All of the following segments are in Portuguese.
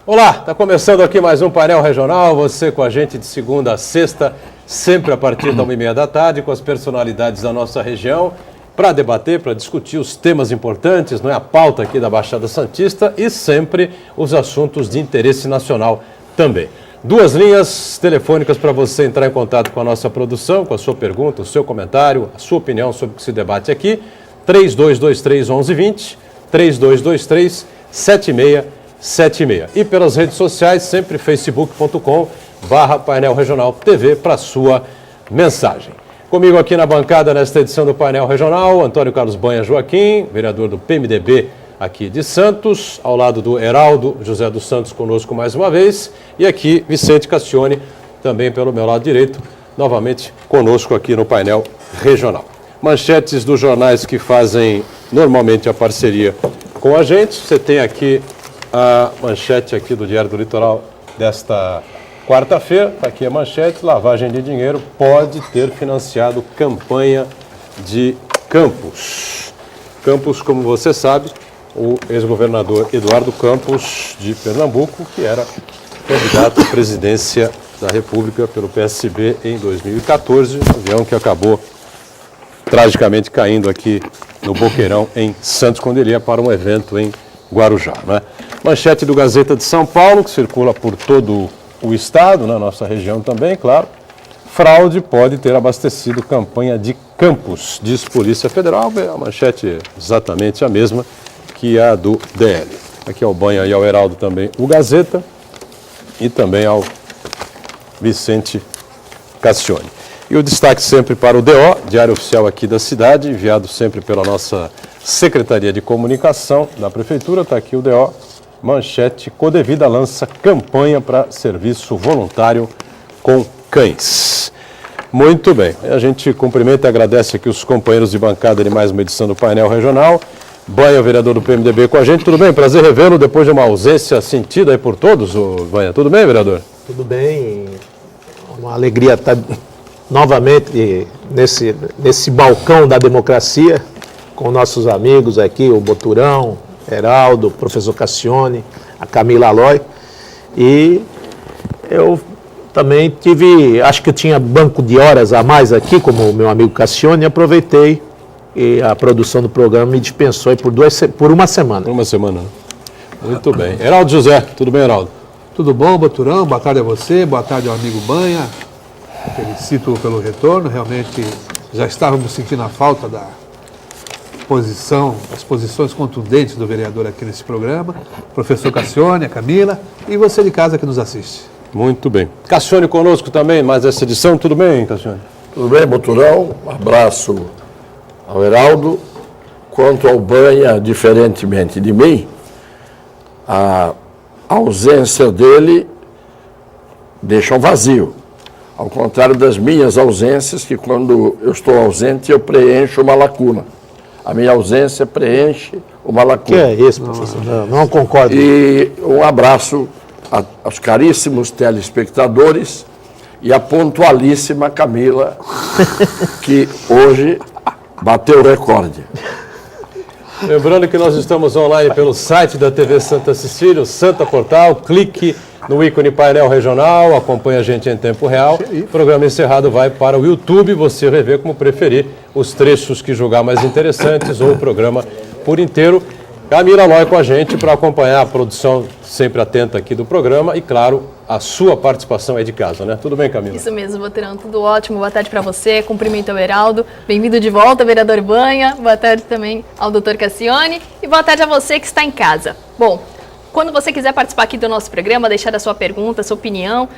Olá, está começando aqui mais um Painel Regional, você com a gente de segunda a sexta, sempre a partir da 1h30 da tarde, com as personalidades da nossa região, para debater, para discutir os temas importantes, não é a pauta aqui da Baixada Santista e sempre os assuntos de interesse nacional também. 2 linhas telefônicas para você entrar em contato com a nossa produção, com a sua pergunta, o seu comentário, a sua opinião sobre o que se debate aqui, 3223-1120, 3223-7676. E pelas redes sociais, sempre facebook.com/Painel Regional TV para sua mensagem. Comigo aqui na bancada nesta edição do Painel Regional, Antônio Carlos Banha Joaquim, vereador do PMDB aqui de Santos, ao lado do Heraldo José dos Santos conosco mais uma vez, e aqui Vicente Cassione, também pelo meu lado direito, novamente conosco aqui no Painel Regional. Manchetes dos jornais que fazem normalmente a parceria com a gente, você tem aqui a manchete aqui do Diário do Litoral desta quarta-feira, está aqui a manchete: lavagem de dinheiro pode ter financiado campanha de Campos. Campos, como você sabe, o ex-governador Eduardo Campos de Pernambuco, que era candidato à presidência da República pelo PSB em 2014, um avião que acabou tragicamente caindo aqui no Boqueirão, em Santos, quando ele ia para um evento em Guarujá, né? Manchete do Gazeta de São Paulo, que circula por todo o estado, na nossa região também, claro. Fraude pode ter abastecido campanha de Campos, diz Polícia Federal. A manchete é exatamente a mesma que a do DL. Aqui ao Banha e ao Heraldo também o Gazeta e também ao Vicente Cassione. E o destaque sempre para o DO, Diário Oficial aqui da cidade, enviado sempre pela nossa Secretaria de Comunicação da Prefeitura. Está aqui o DO, manchete: Codevida lança campanha para serviço voluntário com cães. Muito bem, a gente cumprimenta e agradece aqui os companheiros de bancada de mais uma edição do Painel Regional. Banha, vereador do PMDB, com a gente. Tudo bem? Prazer revê-lo depois de uma ausência sentida aí por todos, Banha. Tudo bem, vereador? Tudo bem, uma alegria estar novamente nesse balcão da democracia, com nossos amigos aqui, o Boturão, Heraldo, o professor Cassione, a Camila Aloy. E eu também acho que eu tinha banco de horas a mais aqui, como o meu amigo Cassione, e aproveitei, e a produção do programa me dispensou por uma semana. Uma semana. Muito bem. Heraldo José, tudo bem, Heraldo? Tudo bom, Boturão? Boa tarde a você, boa tarde ao amigo Banha. Felicito pelo retorno, realmente já estávamos sentindo a falta das posições contundentes do vereador aqui nesse programa. Professor Cassione, a Camila e você de casa que nos assiste. Muito bem. Cassione conosco também, mais essa edição. Tudo bem, Cassione? Tudo bem, Boturão? Um abraço ao Heraldo. Quanto ao Banha, diferentemente de mim, a ausência dele deixa um vazio. Ao contrário das minhas ausências, que quando eu estou ausente eu preencho uma lacuna. A minha ausência preenche uma lacuna. Que é isso, professor? Não concordo. E um abraço aos caríssimos telespectadores e à pontualíssima Camila, que hoje bateu o recorde. Lembrando que nós estamos online pelo site da TV Santa Cecília, o Santa Portal. Clique no ícone Painel Regional, acompanha a gente em tempo real. O programa encerrado vai para o YouTube, você rever como preferir os trechos que julgar mais interessantes ou o programa por inteiro. Camila Aloy com a gente para acompanhar a produção sempre atenta aqui do programa e, claro, a sua participação aí de casa, né? Tudo bem, Camila? Isso mesmo, Boturão, tudo ótimo. Boa tarde para você, cumprimento ao Heraldo. Bem-vindo de volta, vereador Banha. Boa tarde também ao doutor Cassione e boa tarde a você que está em casa. Bom, quando você quiser participar aqui do nosso programa, deixar a sua pergunta, a sua opinião,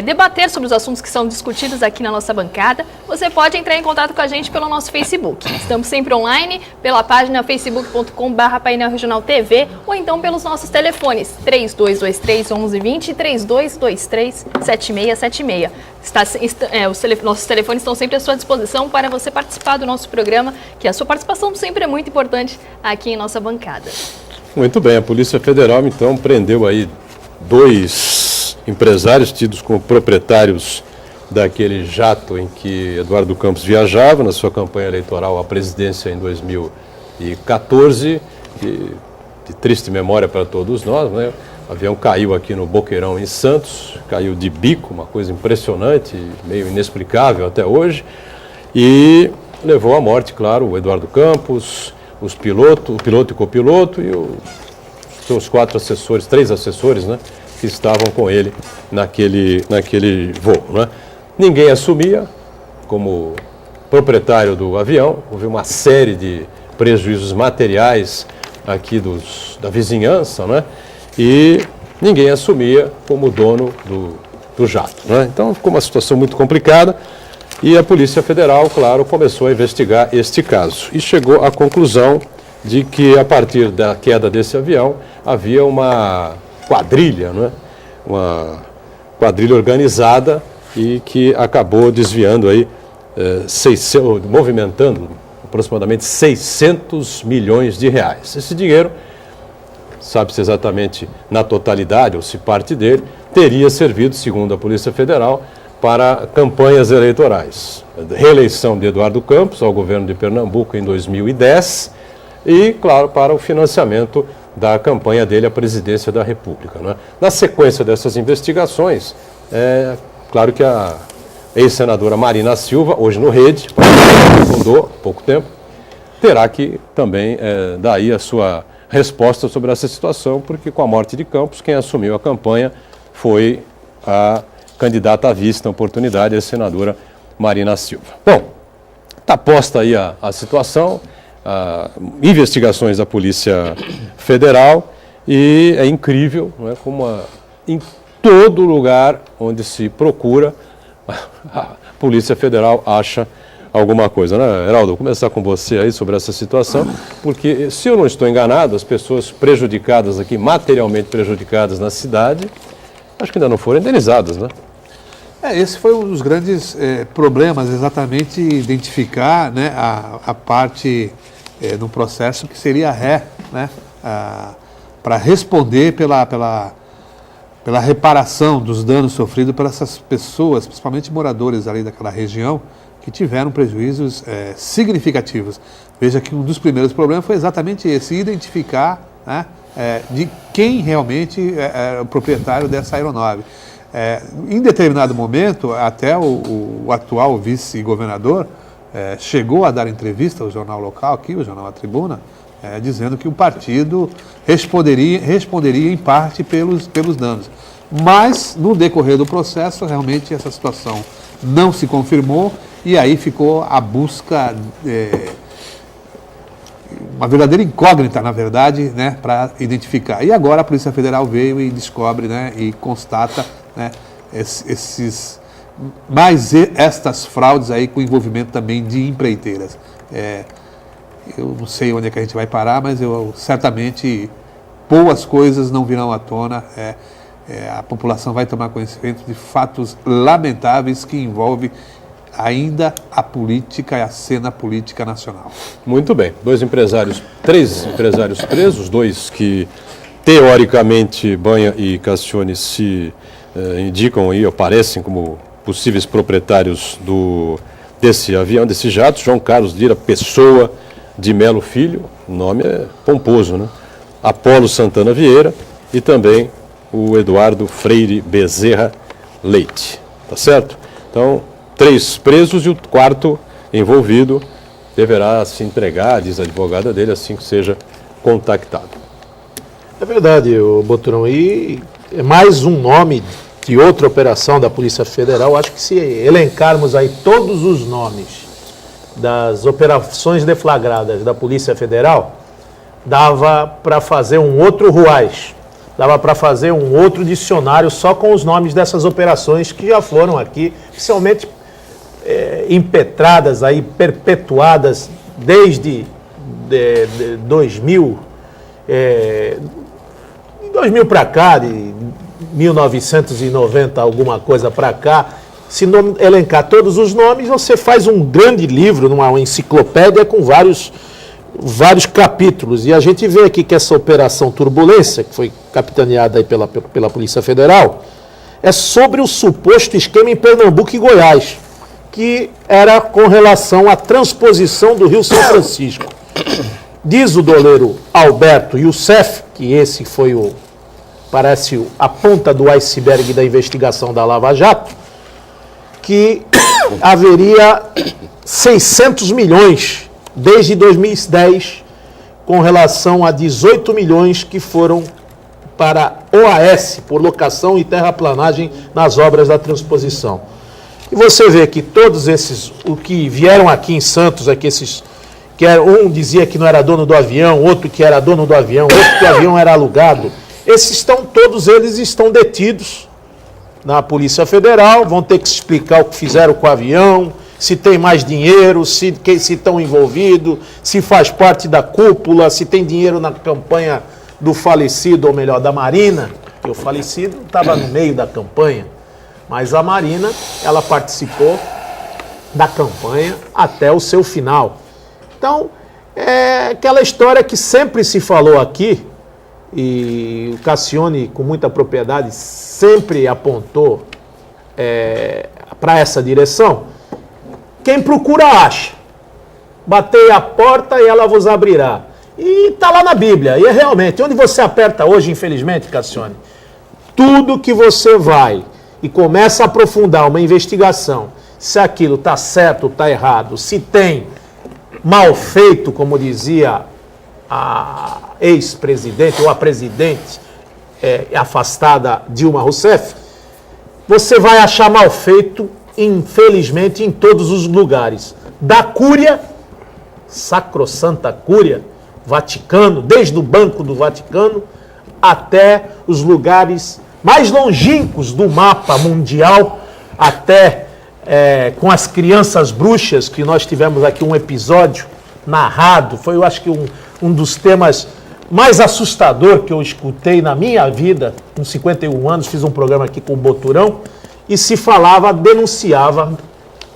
debater sobre os assuntos que são discutidos aqui na nossa bancada, você pode entrar em contato com a gente pelo nosso Facebook. Estamos sempre online pela página facebook.com/Painel Regional TV ou então pelos nossos telefones 3223-1120 e 3223-7676. Nossos telefones estão sempre à sua disposição para você participar do nosso programa, que a sua participação sempre é muito importante aqui em nossa bancada. Muito bem, a Polícia Federal então prendeu aí 2 empresários tidos como proprietários daquele jato em que Eduardo Campos viajava na sua campanha eleitoral à presidência em 2014, de triste memória para todos nós, né? O avião caiu aqui no Boqueirão, em Santos, caiu de bico, uma coisa impressionante, meio inexplicável até hoje, e levou à morte, claro, o Eduardo Campos, o piloto e copiloto e os seus 3 assessores, né, que estavam com ele naquele voo. Né? Ninguém assumia como proprietário do avião, houve uma série de prejuízos materiais aqui da vizinhança, né? E ninguém assumia como dono do jato. Né? Então ficou uma situação muito complicada e a Polícia Federal, claro, começou a investigar este caso e chegou à conclusão de que a partir da queda desse avião havia uma quadrilha, né? Uma quadrilha organizada e que acabou desviando aí, movimentando aproximadamente 600 milhões de reais. Esse dinheiro, sabe-se exatamente na totalidade, ou se parte dele, teria servido, segundo a Polícia Federal, para campanhas eleitorais. Reeleição de Eduardo Campos ao governo de Pernambuco em 2010 e, claro, para o financiamento da campanha dele à presidência da República. Né? Na sequência dessas investigações, claro que a ex-senadora Marina Silva, hoje no Rede, fundou há pouco tempo, terá que também dar aí a sua resposta sobre essa situação, porque com a morte de Campos, quem assumiu a campanha foi a candidata à vice na oportunidade, a senadora Marina Silva. Bom, está posta aí a situação, investigações da Polícia Federal, e é incrível, não é, como em todo lugar onde se procura, a Polícia Federal acha alguma coisa, né? Heraldo, vou começar com você aí sobre essa situação, porque, se eu não estou enganado, as pessoas prejudicadas aqui, materialmente prejudicadas na cidade, acho que ainda não foram indenizadas, né? Esse foi um dos grandes problemas, exatamente identificar, né, a parte no processo que seria a ré, né, para responder pela reparação dos danos sofridos por essas pessoas, principalmente moradores ali daquela região, que tiveram prejuízos significativos. Veja que um dos primeiros problemas foi exatamente esse, identificar, né, de quem realmente é o proprietário dessa aeronave. Em determinado momento, até o atual vice-governador chegou a dar entrevista ao jornal local aqui, o jornal A Tribuna, dizendo que o partido responderia em parte pelos danos. Mas, no decorrer do processo, realmente essa situação não se confirmou e aí ficou a busca, uma verdadeira incógnita, na verdade, né, para identificar. E agora a Polícia Federal veio e descobre, né, e constata, né, estas fraudes aí com envolvimento também de empreiteiras. Eu não sei onde é que a gente vai parar, mas certamente boas coisas não virão à tona. A população vai tomar conhecimento de fatos lamentáveis que envolvem ainda a política e a cena política nacional. Muito bem. 3 empresários presos, 2 que, teoricamente, Banha e Cassione se indicam e aparecem como possíveis proprietários desse avião, desse jato. João Carlos Lira Pessoa de Melo Filho, o nome é pomposo, né? Apolo Santana Vieira e também o Eduardo Freire Bezerra Leite, tá certo? Então, 3 presos e o 4º envolvido deverá se entregar, diz a advogada dele, assim que seja contactado. É verdade, Boturão, e é mais um nome de outra operação da Polícia Federal. Acho que se elencarmos aí todos os nomes das operações deflagradas da Polícia Federal, dava para fazer um outro RUAS, dava para fazer um outro dicionário só com os nomes dessas operações que já foram aqui, oficialmente impetradas, aí, perpetuadas desde 2000, de 2000 para cá, de 1990 alguma coisa para cá. Se elencar todos os nomes, você faz um grande livro, uma enciclopédia com vários capítulos. E a gente vê aqui que essa operação Turbulência, que foi capitaneada aí pela Polícia Federal, é sobre o suposto esquema em Pernambuco e Goiás, que era com relação à transposição do Rio São Francisco. Diz o doleiro Alberto Youssef, que esse foi o parece a ponta do iceberg da investigação da Lava Jato, que haveria 600 milhões desde 2010 com relação a 18 milhões que foram para OAS, por locação e terraplanagem nas obras da transposição. E você vê que todos esses, o que vieram aqui em Santos, aqui esses, um dizia que não era dono do avião, outro que era dono do avião, outro que o avião era alugado, todos eles estão detidos na Polícia Federal, vão ter que explicar o que fizeram com o avião, se tem mais dinheiro, se estão envolvidos, se faz parte da cúpula, se tem dinheiro na campanha do falecido, ou melhor, da Marina, que o falecido estava no meio da campanha, mas a Marina, ela participou da campanha até o seu final. Então, é aquela história que sempre se falou aqui, e o Cassione, com muita propriedade, sempre apontou para essa direção. Quem procura, acha. Batei a porta e ela vos abrirá. E está lá na Bíblia. E é realmente, onde você aperta hoje, infelizmente, Cassione, tudo que você vai e começa a aprofundar uma investigação, se aquilo está certo ou está errado, se tem mal feito, como dizia a ex-presidente ou a presidente afastada Dilma Rousseff, você vai achar mal feito, infelizmente, em todos os lugares. Da Cúria, Sacrossanta Cúria, Vaticano, desde o Banco do Vaticano até os lugares mais longínquos do mapa mundial, até com as crianças bruxas, que nós tivemos aqui um episódio narrado, foi eu acho que um dos temas mais assustador que eu escutei na minha vida, com 51 anos, fiz um programa aqui com o Boturão, e se falava, denunciava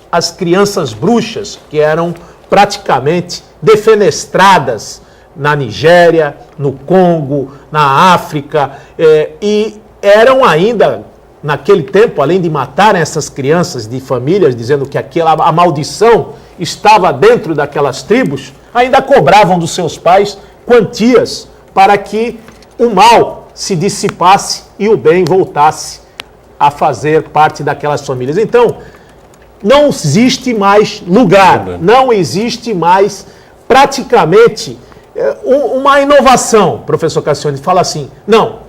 as crianças bruxas, que eram praticamente defenestradas na Nigéria, no Congo, na África, e eram ainda, naquele tempo, além de matarem essas crianças de famílias, dizendo que a maldição estava dentro daquelas tribos, ainda cobravam dos seus pais quantias para que o mal se dissipasse e o bem voltasse a fazer parte daquelas famílias. Então, não existe mais lugar, não existe mais praticamente uma inovação. Professor Cassione fala assim, não,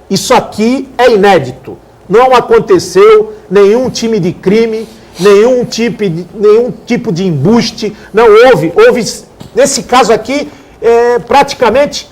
isso aqui é inédito, não aconteceu nenhum time de crime, nenhum tipo de embuste, não houve, nesse caso aqui, praticamente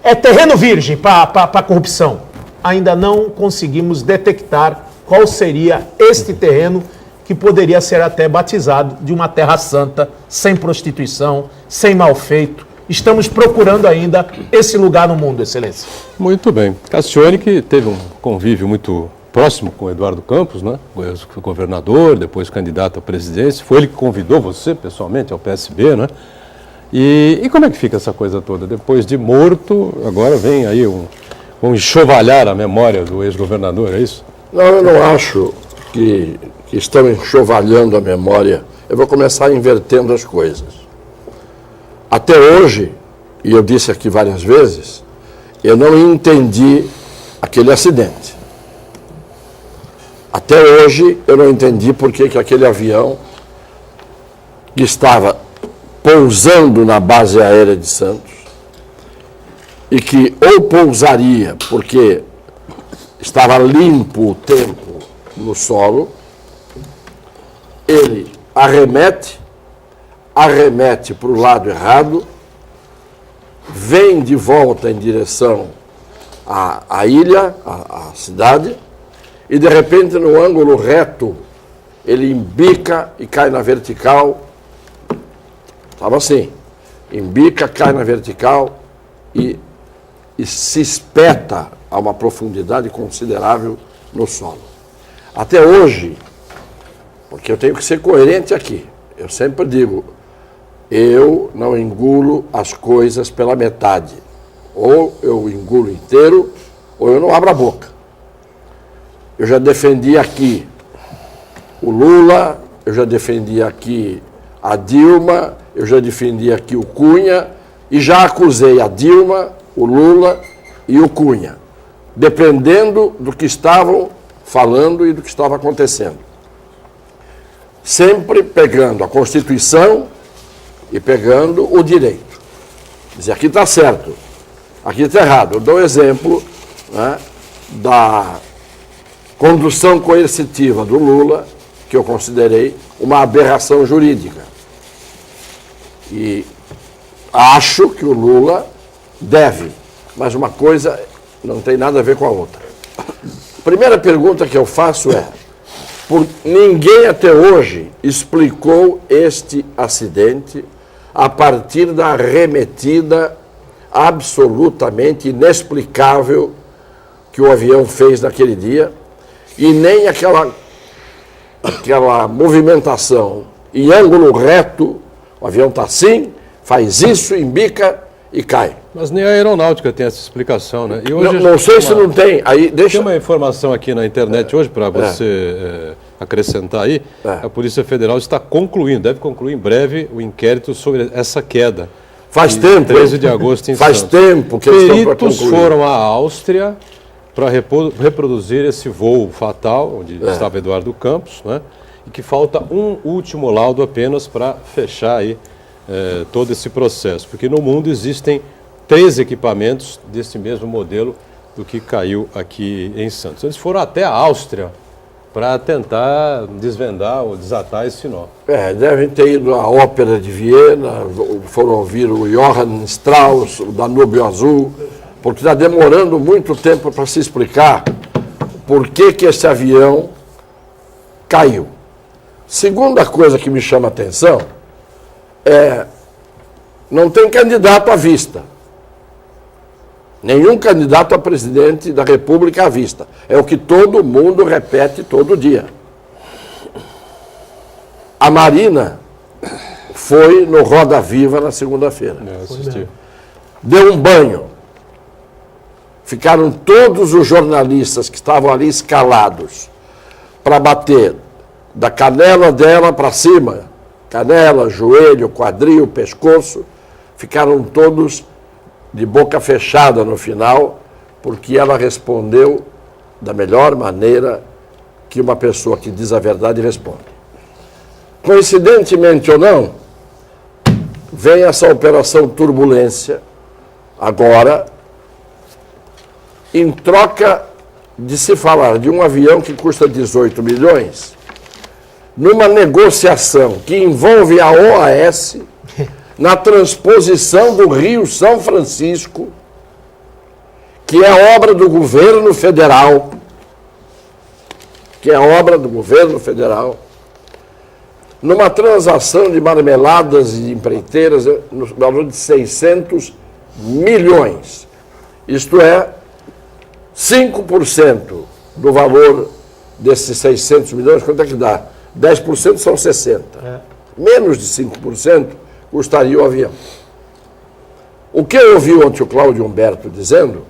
é terreno virgem para a corrupção. Ainda não conseguimos detectar qual seria este terreno que poderia ser até batizado de uma terra santa, sem prostituição, sem mal feito. Estamos procurando ainda esse lugar no mundo, Excelência. Muito bem. Cassione, que teve um convívio muito próximo com o Eduardo Campos, né? Foi governador, depois candidato à presidência. Foi ele que convidou você pessoalmente ao PSB, né? E como é que fica essa coisa toda? Depois de morto, agora vem aí vão enxovalhar a memória do ex-governador, é isso? Não, eu não acho que estão enxovalhando a memória. Eu vou começar invertendo as coisas. Até hoje, e eu disse aqui várias vezes, eu não entendi aquele acidente. Até hoje, eu não entendi por que aquele avião que estava pousando na base aérea de Santos e que ou pousaria porque estava limpo o tempo no solo, ele arremete para o lado errado, vem de volta em direção à ilha, à cidade, e de repente no ângulo reto ele embica e cai na vertical. Estava assim, embica, cai na vertical e se espeta a uma profundidade considerável no solo. Até hoje, porque eu tenho que ser coerente aqui, eu sempre digo, eu não engulo as coisas pela metade. Ou eu engulo inteiro, ou eu não abro a boca. Eu já defendi aqui o Lula, eu já defendi aqui a Dilma, eu já defendi aqui o Cunha e já acusei a Dilma, o Lula e o Cunha. dependendo do que estavam falando e do que estava acontecendo. Sempre pegando a Constituição e pegando o direito. Dizer, aqui está certo, aqui está errado. Eu dou o exemplo, né, da condução coercitiva do Lula, que eu considerei uma aberração jurídica. E acho que o Lula deve, mas uma coisa não tem nada a ver com a outra. A primeira pergunta que eu faço é, ninguém até hoje explicou este acidente a partir da arremetida absolutamente inexplicável que o avião fez naquele dia, e nem aquela movimentação em ângulo reto, o avião está assim, faz isso, embica e cai. Mas nem a aeronáutica tem essa explicação, né? E hoje não sei se não tem. Aí, deixa... Tem uma informação aqui na internet hoje para você acrescentar aí. A Polícia Federal está concluindo, deve concluir em breve o inquérito sobre essa queda. Faz tempo. 13 de agosto em Faz Santos. tempo que eles estão para Peritos concluir. foram à Áustria para reproduzir esse voo fatal, onde estava Eduardo Campos, né? E que falta um último laudo apenas para fechar aí todo esse processo. Porque no mundo existem 3 equipamentos desse mesmo modelo do que caiu aqui em Santos. Eles foram até a Áustria para tentar desvendar ou desatar esse nó. Devem ter ido à Ópera de Viena, foram ouvir o Johann Strauss, o Danúbio Azul, porque está demorando muito tempo para se explicar por que esse avião caiu. Segunda coisa que me chama a atenção não tem candidato à vista. Nenhum candidato a presidente da República à vista. É o que todo mundo repete todo dia. A Marina foi no Roda Viva na segunda-feira. Deu um banho. Ficaram todos os jornalistas que estavam ali escalados para bater da canela dela para cima, canela, joelho, quadril, pescoço, ficaram todos de boca fechada no final, porque ela respondeu da melhor maneira que uma pessoa que diz a verdade responde. Coincidentemente ou não, vem essa operação Turbulência, agora, em troca de se falar de um avião que custa 18 milhões, numa negociação que envolve a OAS, na transposição do Rio São Francisco, que é obra do governo federal, numa transação de marmeladas e empreiteiras no valor de 600 milhões. Isto é, 5% do valor desses 600 milhões, quanto é que dá? 10% são 60. Menos de 5% custaria o avião. O que eu ouvi ontem o Cláudio Humberto dizendo,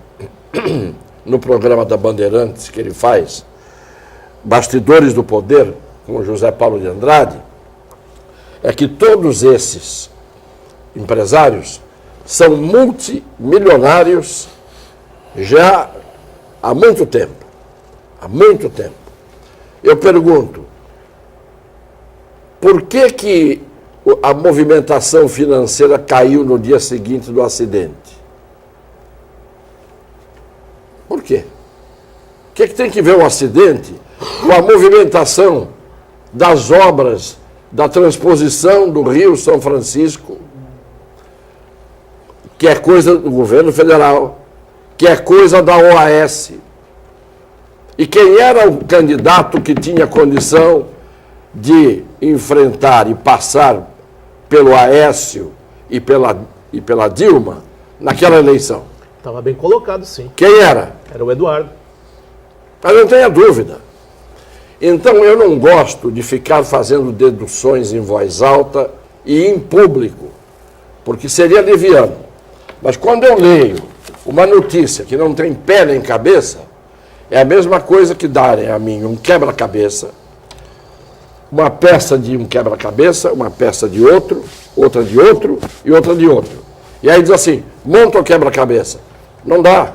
no programa da Bandeirantes que ele faz, Bastidores do Poder, com o José Paulo de Andrade, é que todos esses empresários são multimilionários já há muito tempo. Há muito tempo. Eu pergunto, por que a movimentação financeira caiu no dia seguinte do acidente? Por quê? O que tem que ver o acidente com a movimentação das obras da transposição do Rio São Francisco, que é coisa do governo federal, que é coisa da OAS? E quem era o candidato que tinha condição de enfrentar e passar pelo Aécio e pela Dilma naquela eleição? Estava bem colocado, sim. Quem era? Era o Eduardo. Mas não tenha dúvida. Então eu não gosto de ficar fazendo deduções em voz alta e em público, porque seria leviano. Mas quando eu leio uma notícia que não tem pé nem cabeça, é a mesma coisa que darem a mim um quebra-cabeça, uma peça de um quebra-cabeça, uma peça de outro, outra de outro e outra de outro. E aí diz assim, monta o quebra-cabeça. Não dá.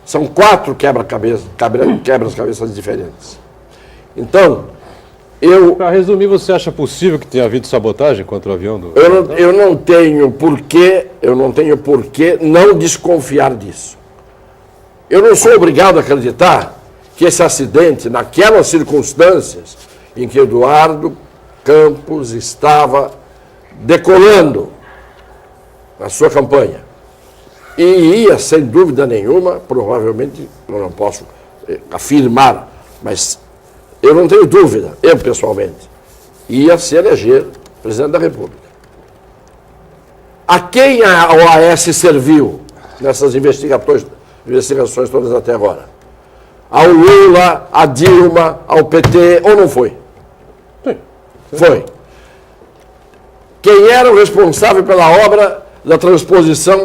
São 4 quebras-cabeças diferentes. Então, Para resumir, você acha possível que tenha havido sabotagem contra o avião do... eu não tenho por que não desconfiar disso. Eu não sou obrigado a acreditar que esse acidente, naquelas circunstâncias em que Eduardo Campos estava decolando a sua campanha, e ia, sem dúvida nenhuma, provavelmente, eu não posso afirmar, mas eu não tenho dúvida, eu pessoalmente, ia se eleger presidente da República. A quem a OAS serviu nessas investigações todas até agora? Ao Lula, a Dilma, ao PT, ou não foi? Sim. Foi. Quem era o responsável pela obra da transposição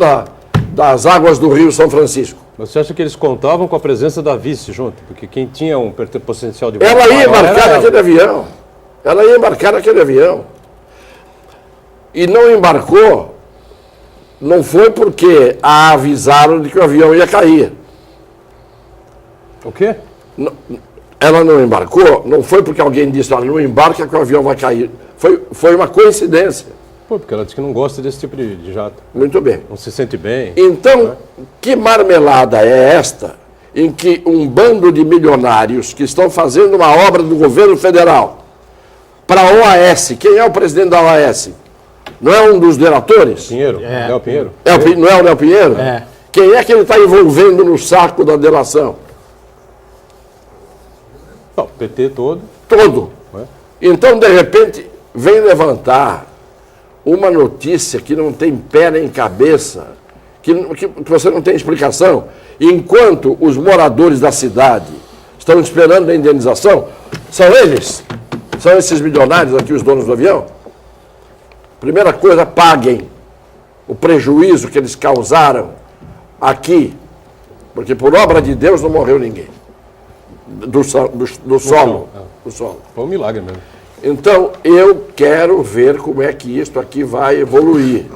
das águas do Rio São Francisco? Você acha que eles contavam com a presença da vice junto? Porque quem tinha um potencial de... Ela ia maior embarcar era naquele avião. Ela ia embarcar naquele avião. E não embarcou, não foi porque a avisaram de que o avião ia cair. O quê? Ela não embarcou, não foi porque alguém disse, olha, não embarca que o avião vai cair. Foi uma coincidência. Pô, porque ela disse que não gosta desse tipo de jato. Muito bem. Não se sente bem. Então, que marmelada é esta em que um bando de milionários que estão fazendo uma obra do governo federal para a OAS, quem é o presidente da OAS? Não é um dos diretores? Pinheiro? Léo Pinheiro? Não é o Léo Pinheiro? É. Quem é que ele está envolvendo no saco da delação? Não, o PT todo. Todo. É. Então, de repente, vem levantar uma notícia que não tem pé nem cabeça, que você não tem explicação, enquanto os moradores da cidade estão esperando a indenização, são esses milionários aqui, os donos do avião. Primeira coisa, paguem o prejuízo que eles causaram aqui, porque por obra de Deus não morreu ninguém, do solo. Foi um milagre mesmo. Então, eu quero ver como é que isto aqui vai evoluir.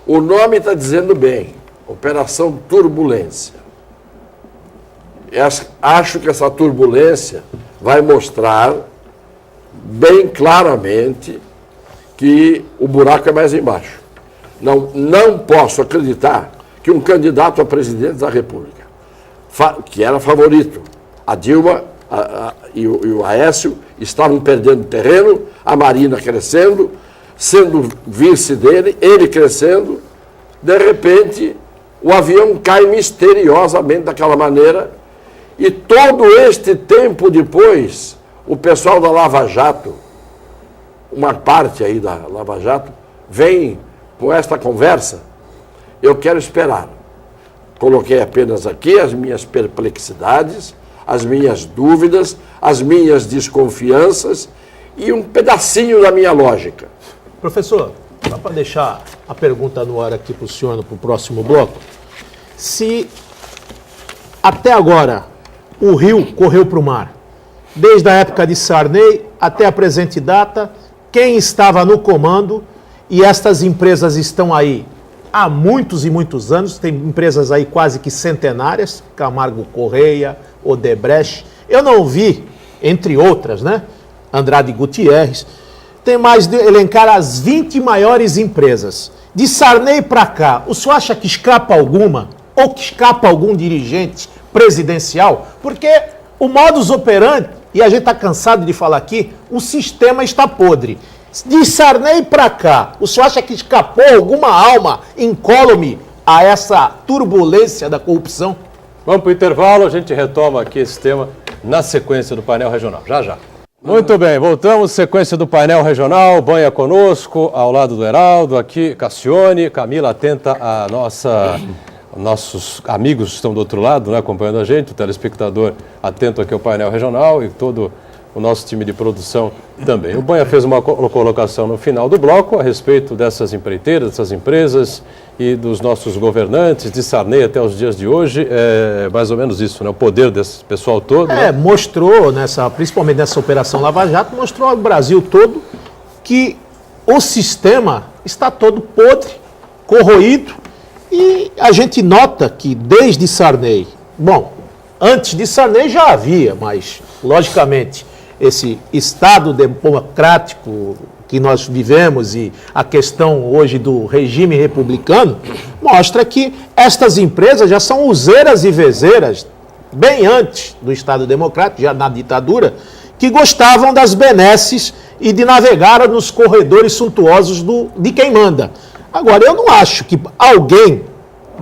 O nome está dizendo bem, Operação Turbulência. Acho que essa turbulência vai mostrar bem claramente que o buraco é mais embaixo. Não posso acreditar que um candidato a presidente da República, que era favorito, a Dilma e o Aécio, estavam perdendo terreno, a Marina crescendo, sendo vice dele, ele crescendo, de repente o avião cai misteriosamente daquela maneira, e todo este tempo depois, o pessoal da Lava Jato, uma parte aí da Lava Jato, vem com esta conversa. Eu quero esperar. Coloquei apenas aqui as minhas perplexidades, as minhas dúvidas, as minhas desconfianças e um pedacinho da minha lógica. Professor, só para deixar a pergunta no ar aqui para o senhor, para o próximo bloco, se até agora o rio correu para o mar, desde a época de Sarney até a presente data, quem estava no comando, e estas empresas estão aí há muitos e muitos anos, tem empresas aí quase que centenárias, Camargo Correia, Odebrecht, eu não vi, entre outras, né, Andrade Gutierrez, tem mais de elencar as 20 maiores empresas. De Sarney para cá, o senhor acha que escapa alguma? Ou que escapa algum dirigente presidencial? Porque o modus operandi, e a gente está cansado de falar aqui, o sistema está podre. De Sarney para cá, o senhor acha que escapou alguma alma incólume a essa turbulência da corrupção? Vamos para o intervalo, a gente retoma aqui esse tema na sequência do painel regional. Já, já. Muito bem, voltamos, sequência do painel regional, Banha conosco, ao lado do Heraldo, aqui Cassione, Camila atenta a nossos amigos que estão do outro lado, né, acompanhando a gente, o telespectador atento aqui ao painel regional e todo o nosso time de produção também. O Banha fez uma colocação no final do bloco a respeito dessas empreiteiras, dessas empresas e dos nossos governantes, de Sarney até os dias de hoje, é mais ou menos isso, né? O poder desse pessoal todo. Né? Mostrou, principalmente nessa Operação Lava Jato, mostrou ao Brasil todo que o sistema está todo podre, corroído, e a gente nota que desde Sarney, Bom, antes de Sarney já havia, mas, logicamente, esse Estado democrático que nós vivemos e a questão hoje do regime republicano mostra que estas empresas já são useiras e vezeiras, bem antes do Estado democrático, já na ditadura, que gostavam das benesses e de navegar nos corredores suntuosos de quem manda. Agora, eu não acho que alguém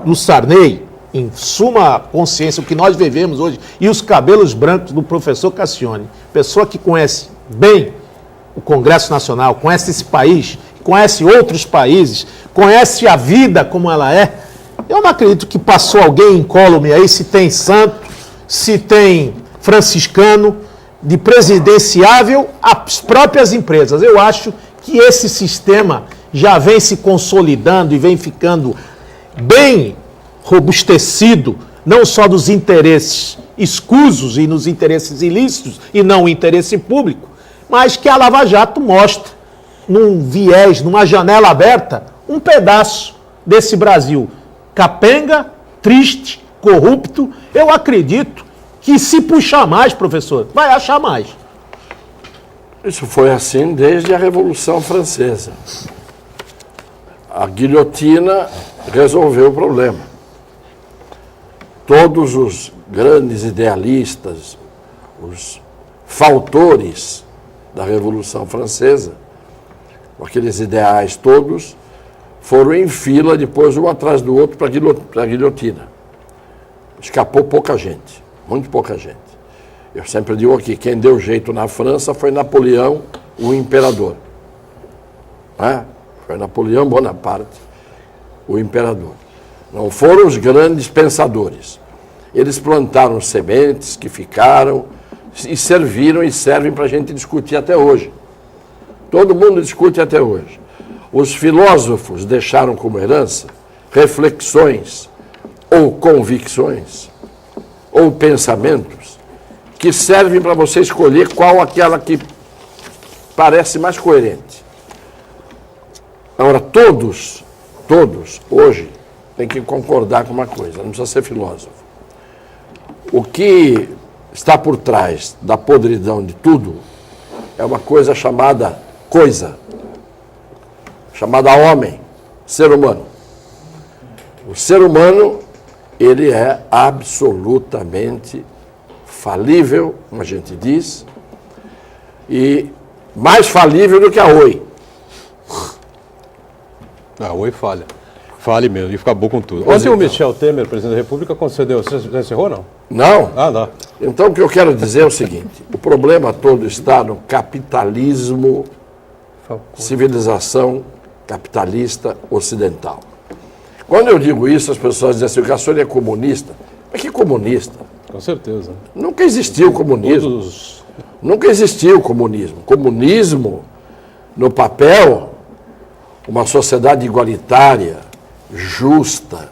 do Sarney, em suma consciência, o que nós vivemos hoje, e os cabelos brancos do professor Cassione, pessoa que conhece bem o Congresso Nacional, conhece esse país, conhece outros países, conhece a vida como ela é, eu não acredito que passou alguém incólume aí, se tem santo, se tem franciscano, de presidenciável às próprias empresas. Eu acho que esse sistema já vem se consolidando e vem ficando bem robustecido, não só dos interesses escusos e nos interesses ilícitos e não o interesse público, mas que a Lava Jato mostra, num viés, numa janela aberta, um pedaço desse Brasil capenga, triste, corrupto. Eu acredito que se puxar mais, professor, vai achar mais. Isso foi assim desde a Revolução Francesa. A guilhotina resolveu o problema. Todos os grandes idealistas, os fautores da Revolução Francesa, com aqueles ideais todos, foram em fila, depois um atrás do outro, para a guilhotina. Escapou pouca gente, muito pouca gente. Eu sempre digo aqui, quem deu jeito na França foi Napoleão, o imperador. Foi Napoleão Bonaparte, o imperador. Não foram os grandes pensadores. Eles plantaram sementes que ficaram e serviram e servem para a gente discutir até hoje. Todo mundo discute até hoje. Os filósofos deixaram como herança reflexões ou convicções ou pensamentos que servem para você escolher qual aquela que parece mais coerente. Agora, todos, hoje, têm que concordar com uma coisa, não precisa ser filósofo. O que está por trás da podridão de tudo é uma coisa chamada homem, ser humano. O ser humano, ele é absolutamente falível, como a gente diz, e mais falível do que a Oi. A Oi falha. Fale mesmo, e acabou com tudo. Ontem o Michel Temer, presidente da República, concedeu. Você já encerrou, não? Não. Ah, não. Então, o que eu quero dizer é o seguinte, o problema todo está no capitalismo, civilização capitalista ocidental. Quando eu digo isso, as pessoas dizem assim, o Cassione é comunista. Mas que comunista? Com certeza. Nunca existiu comunismo. Nunca existiu comunismo. Comunismo, no papel, uma sociedade igualitária, justa,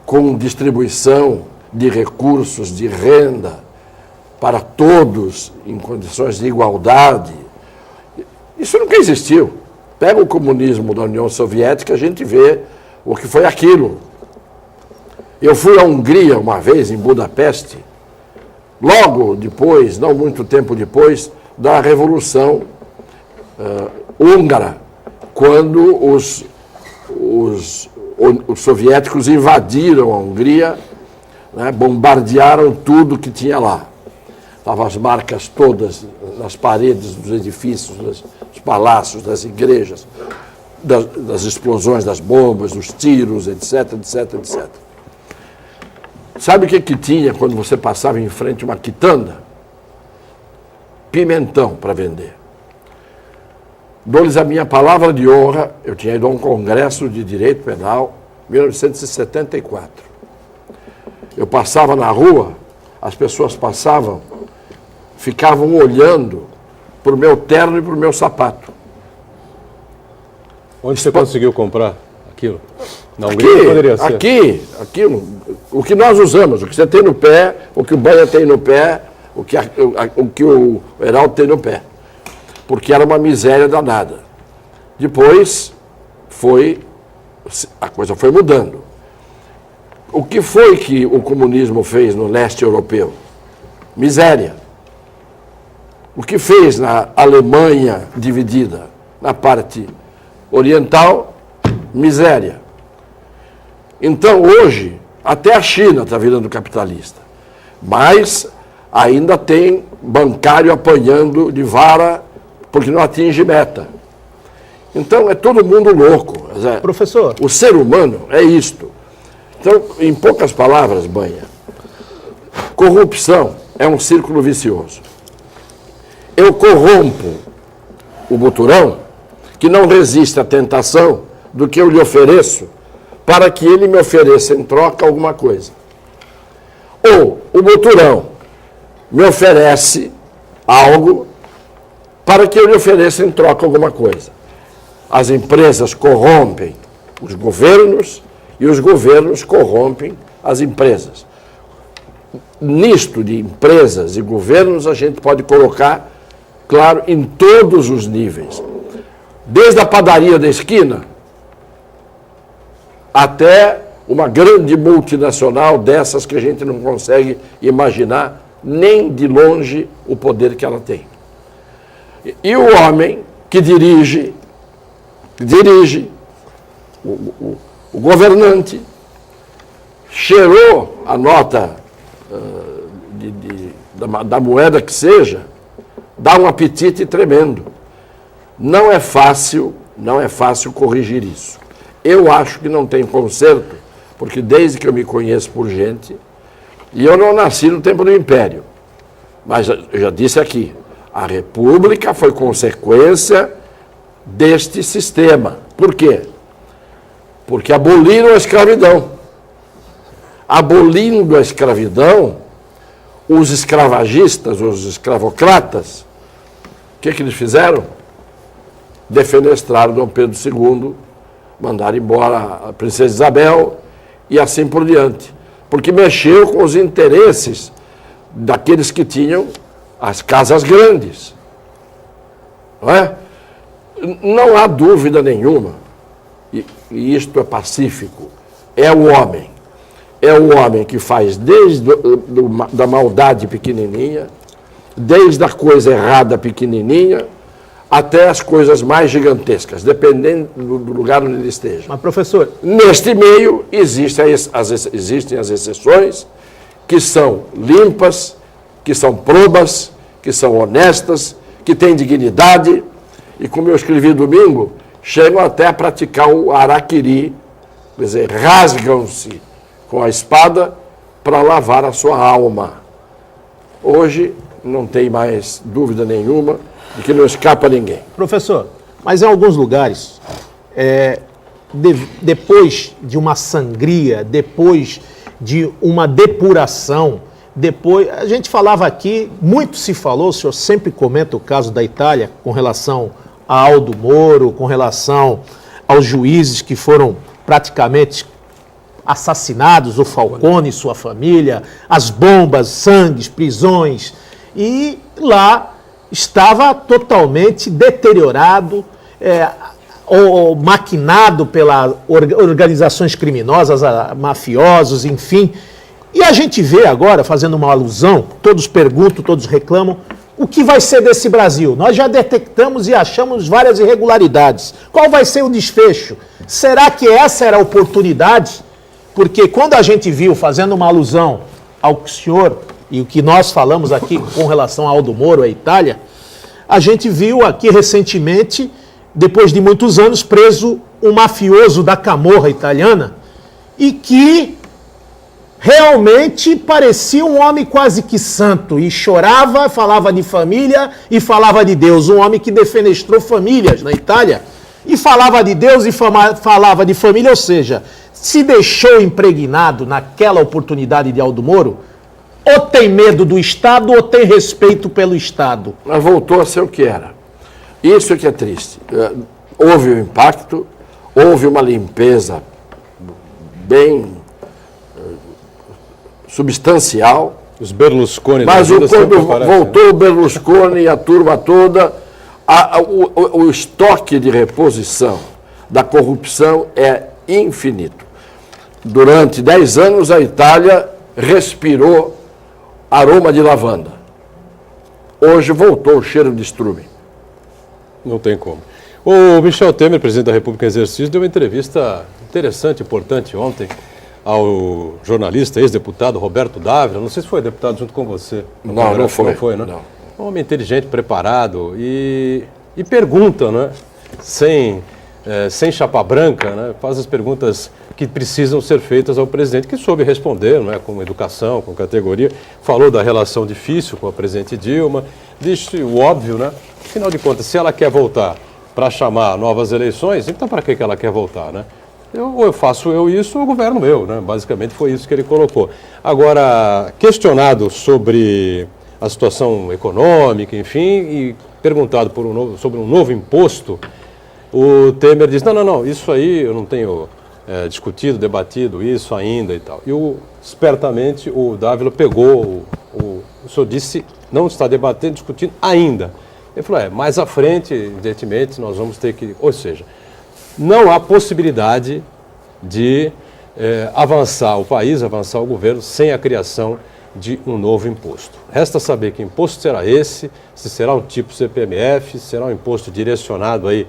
com distribuição de recursos, de renda, para todos em condições de igualdade. Isso nunca existiu. Pega o comunismo da União Soviética, a gente vê o que foi aquilo. Eu fui à Hungria uma vez, em Budapeste, logo depois, não muito tempo depois, da Revolução Húngara, quando os soviéticos invadiram a Hungria, né, bombardearam tudo que tinha lá. Estavam as marcas todas nas paredes dos edifícios, dos palácios, das igrejas, das explosões das bombas, dos tiros, etc, etc, etc. Sabe o que tinha quando você passava em frente a uma quitanda? Pimentão para vender. Dou-lhes a minha palavra de honra, eu tinha ido a um congresso de direito penal, em 1974. Eu passava na rua, as pessoas passavam, ficavam olhando para o meu terno e para o meu sapato. Onde você conseguiu comprar aquilo? Na Hungria poderia ser? Aqui, o que nós usamos, o que você tem no pé, o que o Banha tem no pé, o que o Heraldo tem no pé. Porque era uma miséria danada. Depois, a coisa foi mudando. O que foi que o comunismo fez no leste europeu? Miséria. O que fez na Alemanha dividida? Na parte oriental, miséria. Então, hoje, até a China está virando capitalista. Mas ainda tem bancário apanhando de vara porque não atinge meta. Então, é todo mundo louco. Professor. O ser humano é isto. Então, em poucas palavras, Banha, corrupção é um círculo vicioso. Eu corrompo o Boturão, que não resiste à tentação do que eu lhe ofereço, para que ele me ofereça em troca alguma coisa. Ou o Boturão me oferece algo para que eu lhe ofereça em troca alguma coisa. As empresas corrompem os governos e os governos corrompem as empresas. Nisto de empresas e governos, a gente pode colocar, claro, em todos os níveis. Desde a padaria da esquina até uma grande multinacional dessas que a gente não consegue imaginar nem de longe o poder que ela tem. E o homem que dirige o governante, cheirou a nota da moeda que seja, dá um apetite tremendo. Não é fácil corrigir isso. Eu acho que não tem conserto, porque desde que eu me conheço por gente, e eu não nasci no tempo do Império, mas eu já disse aqui, a República foi consequência deste sistema. Por quê? Porque aboliram a escravidão. Abolindo a escravidão, os escravagistas, os escravocratas, o que eles fizeram? Defenestraram Dom Pedro II, mandaram embora a princesa Isabel e assim por diante. Porque mexeu com os interesses daqueles que tinham as casas grandes. Não é? Não há dúvida nenhuma, e isto é pacífico, é o homem. É o homem que faz desde da maldade pequenininha, desde a coisa errada pequenininha, até as coisas mais gigantescas, dependendo do lugar onde ele esteja. Mas, professor... Neste meio existem as exceções que são limpas, que são probas, que são honestas, que têm dignidade, e como eu escrevi domingo, chegam até a praticar o araquiri, quer dizer, rasgam-se com a espada para lavar a sua alma. Hoje não tem mais dúvida nenhuma de que não escapa a ninguém. Professor, mas em alguns lugares, depois de uma sangria, depois de uma depuração, depois, a gente falava aqui, muito se falou, o senhor sempre comenta o caso da Itália com relação a Aldo Moro, com relação aos juízes que foram praticamente assassinados, o Falcone e sua família, as bombas, sangues, prisões, e lá estava totalmente deteriorado, ou maquinado pelas organizações criminosas, mafiosos, enfim. E a gente vê agora, fazendo uma alusão, todos perguntam, todos reclamam, o que vai ser desse Brasil? Nós já detectamos e achamos várias irregularidades. Qual vai ser o desfecho? Será que essa era a oportunidade? Porque quando a gente viu, fazendo uma alusão ao que o senhor e o que nós falamos aqui com relação a Aldo Moro, a Itália, a gente viu aqui recentemente, depois de muitos anos, preso um mafioso da Camorra italiana e que realmente parecia um homem quase que santo e chorava, falava de família e falava de Deus. Um homem que defenestrou famílias na Itália e falava de Deus e falava de família, ou seja, se deixou impregnado naquela oportunidade de Aldo Moro, ou tem medo do Estado ou tem respeito pelo Estado. Mas voltou a ser o que era. Isso é que é triste. Houve um impacto, houve uma limpeza bem substancial. Os Berlusconi... Mas quando voltou o Berlusconi e a turma toda, o estoque de reposição da corrupção é infinito. durante 10 anos, a Itália respirou aroma de lavanda. Hoje voltou o cheiro de estrume. Não tem como. O Michel Temer, presidente da República em exercício, deu uma entrevista interessante, importante ontem ao jornalista, ex-deputado Roberto Dávila. Não sei se foi deputado junto com você. Não foi. Não foi, né? Não. Um homem inteligente, preparado e pergunta, né? Sem chapa branca, né? Faz as perguntas que precisam ser feitas ao presidente, que soube responder, né? Com educação, com categoria. Falou da relação difícil com a presidente Dilma, disse o óbvio, né? Afinal de contas, se ela quer voltar para chamar novas eleições, então para que ela quer voltar, né? Ou eu faço isso ou o governo meu, né? Basicamente foi isso que ele colocou. Agora, questionado sobre a situação econômica, enfim, e perguntado sobre um novo imposto, o Temer diz, não, isso aí eu não tenho discutido, debatido isso ainda e tal. E espertamente o Dávila pegou, o senhor disse, não está debatendo, discutindo ainda. Ele falou, mais à frente, evidentemente, nós vamos ter que... Ou seja, não há possibilidade de avançar o país, avançar o governo, sem a criação de um novo imposto. Resta saber que imposto será esse, se será um tipo CPMF, se será um imposto direcionado aí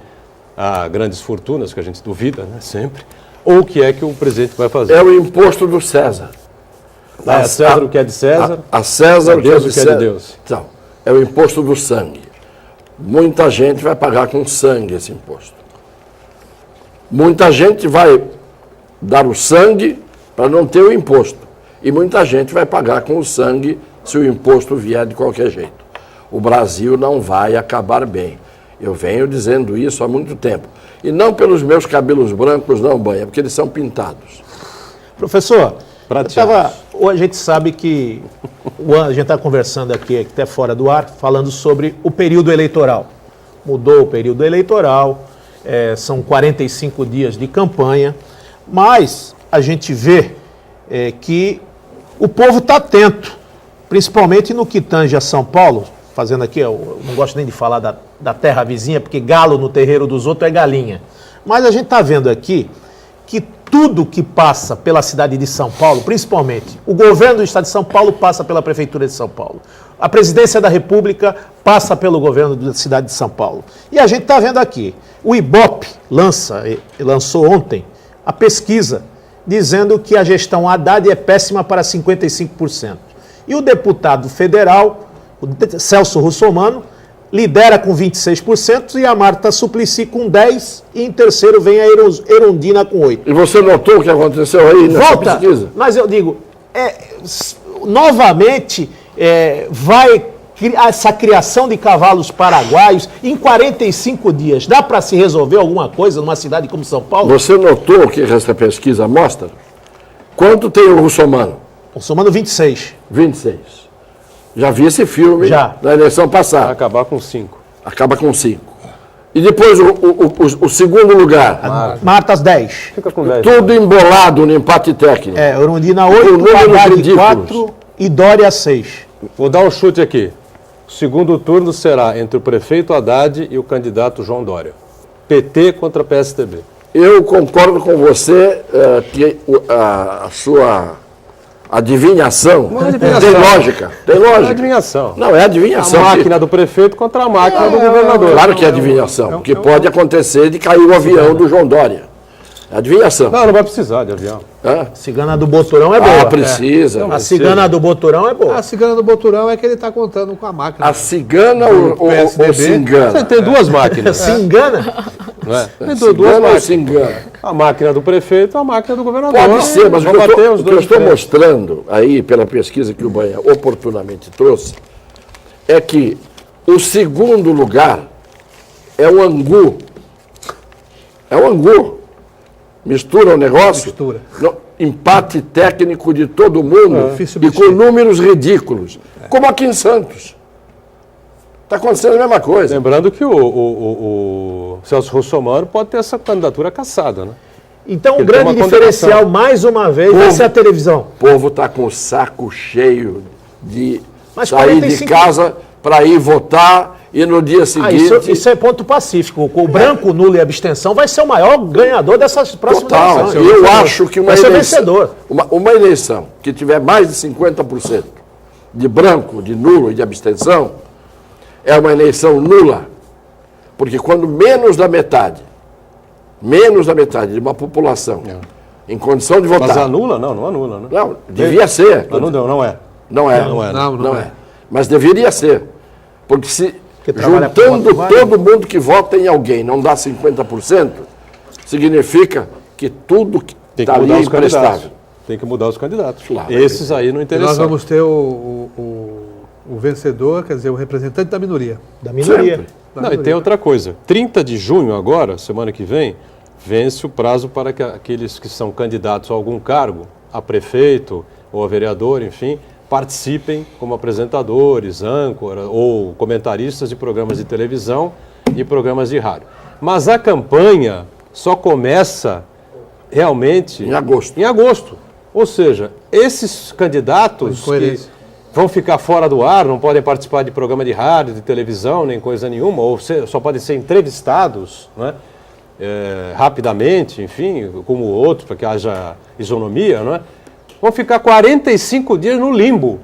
a grandes fortunas, que a gente duvida, né, sempre, ou o que é que o presidente vai fazer. É o imposto do César. A César o que é de César, a César a Deus o que é de Deus. Então, é o imposto do sangue. Muita gente vai pagar com sangue esse imposto. Muita gente vai dar o sangue para não ter o imposto. E muita gente vai pagar com o sangue se o imposto vier de qualquer jeito. O Brasil não vai acabar bem. Eu venho dizendo isso há muito tempo. E não pelos meus cabelos brancos, não, Banha, porque eles são pintados. Professor, a gente sabe que a gente está conversando aqui, até fora do ar, falando sobre o período eleitoral. Mudou o período eleitoral, são 45 dias de campanha, mas a gente vê que o povo está atento, principalmente no que tange a São Paulo, fazendo aqui, eu não gosto nem de falar da terra vizinha, porque galo no terreiro dos outros é galinha. Mas a gente está vendo aqui que tudo que passa pela cidade de São Paulo, principalmente o governo do estado de São Paulo passa pela prefeitura de São Paulo. A presidência da República passa pelo governo da cidade de São Paulo. E a gente está vendo aqui, o Ibope lançou ontem a pesquisa dizendo que a gestão Haddad é péssima para 55%. E o deputado federal, o Celso Russomano, lidera com 26% e a Marta Suplicy com 10%, e em terceiro vem a Erundina com 8%. E você notou o que aconteceu aí nessa pesquisa? Mas eu digo, novamente vai essa criação de cavalos paraguaios em 45 dias. Dá para se resolver alguma coisa numa cidade como São Paulo? Você notou o que essa pesquisa mostra? Quanto tem o Russomano? O Russomano 26. 26. Já vi esse filme Já. na eleição Vai passada. acabar com 5. Acaba com 5. E depois o segundo lugar. Martas 10. Fica com 10. Tudo embolado no empate técnico. Erundina Com 8, números Haddad ridículos. 4 e Dória 6. Vou dar um chute aqui. O segundo turno será entre o prefeito Haddad e o candidato João Dória. PT contra PSDB. Eu concordo com você que a sua adivinhação, Não é adivinhação. tem lógica. Tem É lógica. adivinhação. Não, é A adivinhação. máquina do prefeito contra a máquina do governador. Claro que é adivinhação, porque pode acontecer de cair o avião do João Dória. É adivinhação. Não vai precisar de avião. Hã? A cigana do Boturão é boa. Precisa. A cigana do Boturão é boa. A cigana do Boturão é que ele está contando com a máquina. A cigana ou PSDB? se engana? Você tem duas máquinas. Se engana? Não é? Tem duas Cigana ou máquinas. se engana? A máquina do prefeito e a máquina do governador. Pode ser, mas o Vão que bater eu os estou dois diferentes. mostrando aí, pela pesquisa que o Banha oportunamente trouxe, é que o segundo lugar é o angu. É o angu. Mistura o negócio. Mistura. Empate técnico de todo mundo Difícil e mexer. com números ridículos. Como aqui em Santos. Está acontecendo a mesma coisa. Lembrando que o Celso Russomano pode ter essa candidatura caçada, né? Então o Ele tem grande uma diferencial, condenação. mais uma vez, vai ser a televisão. O povo está com o saco cheio de Mas sair 45 de casa para ir votar e no dia seguinte... Isso é ponto pacífico. O branco, nulo e abstenção vai ser o maior ganhador dessas próximas Total. eleições. Eu acho que vai ser vencedor. Uma eleição que tiver mais de 50% de branco, de nulo e de abstenção, é uma eleição nula. Porque quando menos da metade de uma população em condição de votar... Mas anula? Não anula, né? Não, devia ser. Não é. Não é. Não é. Mas deveria ser. Porque se trabalha juntando com todo mundo que vota em alguém não dá 50%, significa que tudo que Tem que está ali mudar é os candidatos. imprestável. Tem que mudar os candidatos. Claro. Esses aí não E interessam. nós vamos ter o vencedor, quer dizer, o representante da minoria. Da minoria. Sempre. Não, e tem outra coisa. 30 de junho agora, semana que vem, vence o prazo para que aqueles que são candidatos a algum cargo, a prefeito ou a vereador, enfim, participem como apresentadores, âncora ou comentaristas de programas de televisão e programas de rádio. Mas a campanha só começa realmente Em agosto. Em agosto. Ou seja, esses candidatos que vão ficar fora do ar, não podem participar de programa de rádio, de televisão, nem coisa nenhuma, ou só podem ser entrevistados, né? Rapidamente, enfim, como o outro, para que haja isonomia, não é? Vão ficar 45 dias no limbo,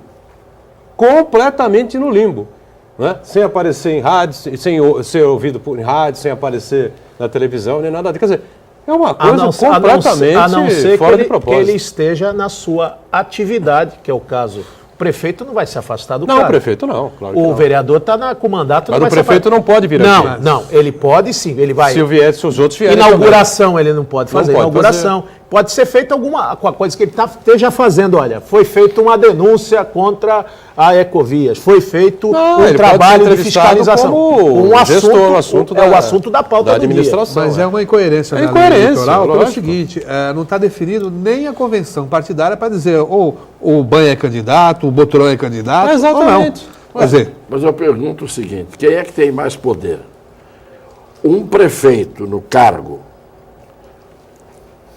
completamente no limbo, né? Sem aparecer em rádio, sem ser ouvido em rádio, sem aparecer na televisão, nem nada. Quer dizer, é uma coisa completamente a não ser fora de que propósito. ele esteja na sua atividade, que é o caso. O prefeito não vai se afastar do Não, cargo. o prefeito não, claro que O não. vereador está com o mandato. Mas não o vai se prefeito afastar. não pode vir aqui. Não, ele pode sim, ele vai. Se os outros vierem Inauguração ele não pode fazer. Não pode Inauguração. Pode ser feita alguma coisa que ele esteja fazendo. Olha, foi feita uma denúncia contra a Ecovias, foi feito um trabalho de fiscalização. O assunto é o assunto da pauta da administração. Mas é uma incoerência na lei eleitoral pelo seguinte, não está definido nem a convenção partidária para dizer ou o Banha é candidato, o Boturão é candidato, Exatamente. ou não. Quer dizer, Mas eu pergunto o seguinte, quem é que tem mais poder? Um prefeito no cargo,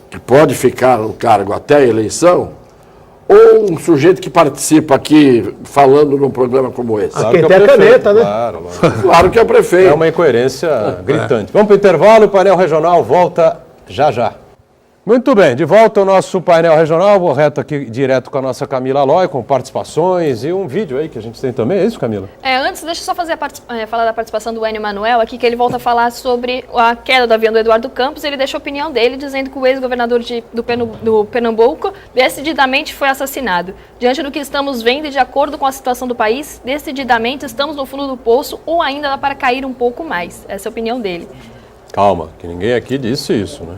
que pode ficar no cargo até a eleição, ou um sujeito que participa aqui falando num programa como esse? Quem tem a caneta, né? Claro. Claro que é o prefeito. É uma incoerência gritante. Vamos para o intervalo, o painel regional volta já. Muito bem, de volta ao nosso painel regional, vou reto aqui direto com a nossa Camila Aloy, com participações e um vídeo aí que a gente tem também, é isso, Camila? Antes, deixa eu só fazer falar da participação do Enio Manuel aqui, que ele volta a falar sobre a queda do avião do Eduardo Campos. Ele deixa a opinião dele, dizendo que o ex-governador do Pernambuco decididamente foi assassinado. Diante do que estamos vendo e de acordo com a situação do país, decididamente estamos no fundo do poço ou ainda dá para cair um pouco mais. Essa é a opinião dele. Calma, que ninguém aqui disse isso, né?